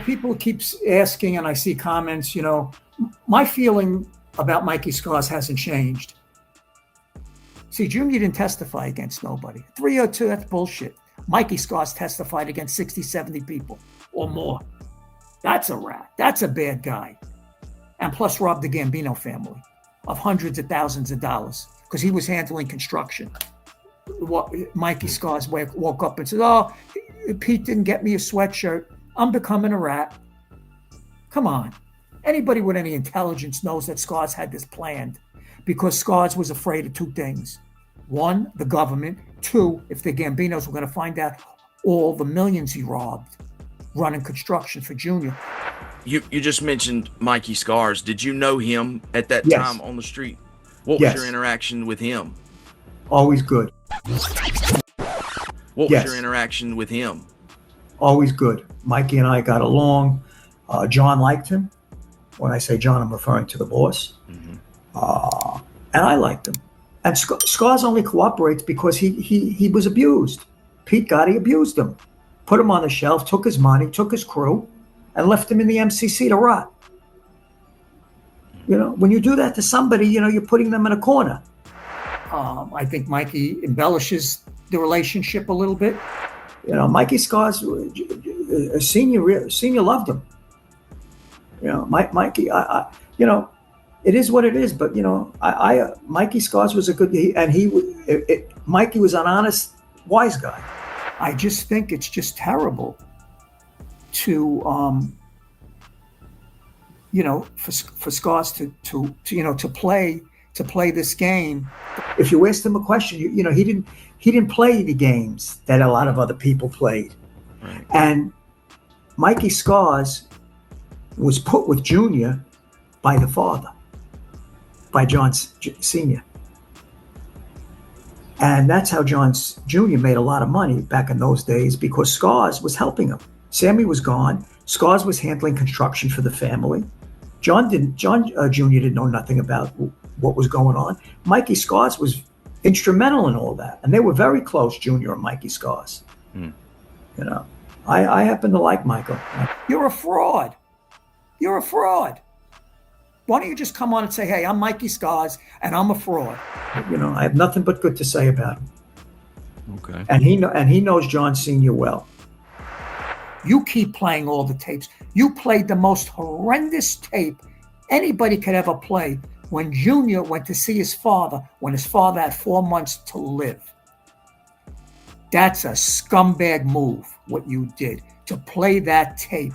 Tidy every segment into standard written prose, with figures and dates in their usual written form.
people keep asking, and I see comments, my feeling about Mikey Scars hasn't changed. See, Junior didn't testify against nobody. 302, that's bullshit. Mikey Scars testified against 60, 70 people or more. That's a rat. That's a bad guy. And plus robbed the Gambino family of hundreds of thousands of dollars because he was handling construction. Mikey Scars woke up and said, "Oh, Pete didn't get me a sweatshirt. I'm becoming a rat." Come on. Anybody with any intelligence knows that Scars had this planned because Scars was afraid of two things. One, the government. Two, if the Gambinos were going to find out all the millions he robbed running construction for Junior. You just mentioned Mikey Scars. Did you know him at that Yes. time on the street? What was Yes. your interaction with him? Always good. What Yes. was your interaction with him? Always good. Mikey and I got along. John liked him. When I say John, I'm referring to the boss. Mm-hmm. And I liked him. And Scars only cooperates because he was abused. Pete Gotti abused him. Put him on the shelf, took his money, took his crew, and left him in the MCC to rot. When you do that to somebody, you're putting them in a corner. I think Mikey embellishes the relationship a little bit. Mikey Scars, senior loved him. Mikey, it is what it is. But Mikey Scars was a good, Mikey was an honest, wise guy. I just think it's just terrible to for Scars to play this game. If you asked him a question, he didn't play the games that a lot of other people played. Right. And Mikey Scars was put with Junior by the father, by John Sr. And that's how John Jr. made a lot of money back in those days because Scars was helping him. Sammy was gone. Scars was handling construction for the family. John Jr. didn't know nothing about what was going on. Mikey Scars was instrumental in all that. And they were very close, Junior and Mikey Scars. I happen to like Michael. You're a fraud. You're a fraud. Why don't you just come on and say, "Hey, I'm Mikey Scars and I'm a fraud." I have nothing but good to say about him. Okay. And he knows John Sr. well. You keep playing all the tapes. You played the most horrendous tape anybody could ever play when Junior went to see his father when his father had 4 months to live. That's a scumbag move, what you did, to play that tape.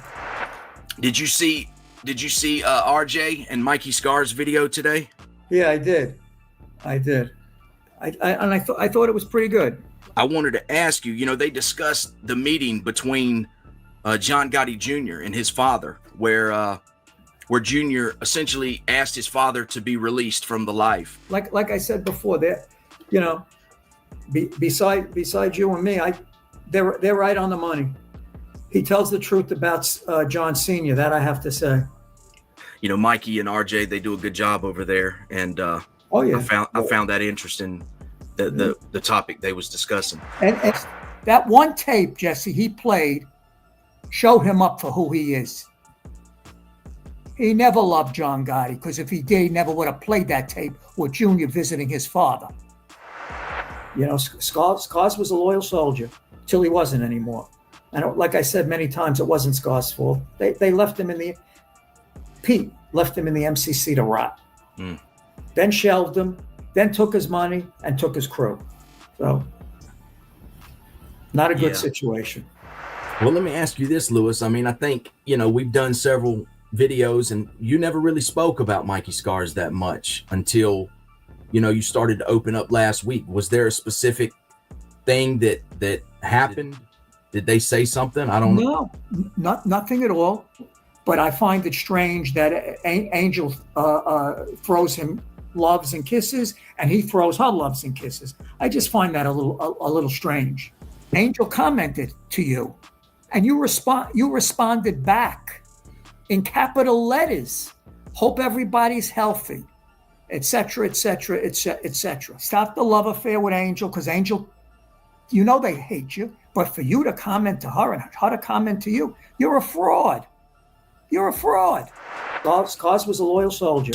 Did you see RJ and Mikey Scars video today? Yeah, I did. I thought it was pretty good. I wanted to ask you, they discussed the meeting between John Gotti Jr. and his father, where Junior essentially asked his father to be released from the life. Like I said before, beside you and me, they're right on the money. He tells the truth about John Sr., that I have to say. Mikey and RJ, they do a good job over there. And oh yeah, I found that interesting, the topic they was discussing. And that one tape, Jesse, he played, showed him up for who he is. He never loved John Gotti, because if he did, he never would have played that tape with Junior visiting his father. Scars was a loyal soldier till he wasn't anymore. And like I said many times, it wasn't Scars' fault. They left him Pete left him in the MCC to rot. Then shelved him, then took his money and took his crew. So, not a good situation. Well, let me ask you this, Lewis. I mean, I think, we've done several videos and you never really spoke about Mikey Scars that much until, you started to open up last week. Was there a specific thing that happened? Did they say something? I don't know. No, nothing at all. But I find it strange that Angel throws him loves and kisses, and he throws her loves and kisses. I just find that a little strange. Angel commented to you, and you responded back in capital letters. Hope everybody's healthy, etc., etc., etc., etc. Stop the love affair with Angel, because Angel You know they hate you, but for you to comment to her and her to comment to you, you're a fraud. You're a fraud. Scars was a loyal soldier.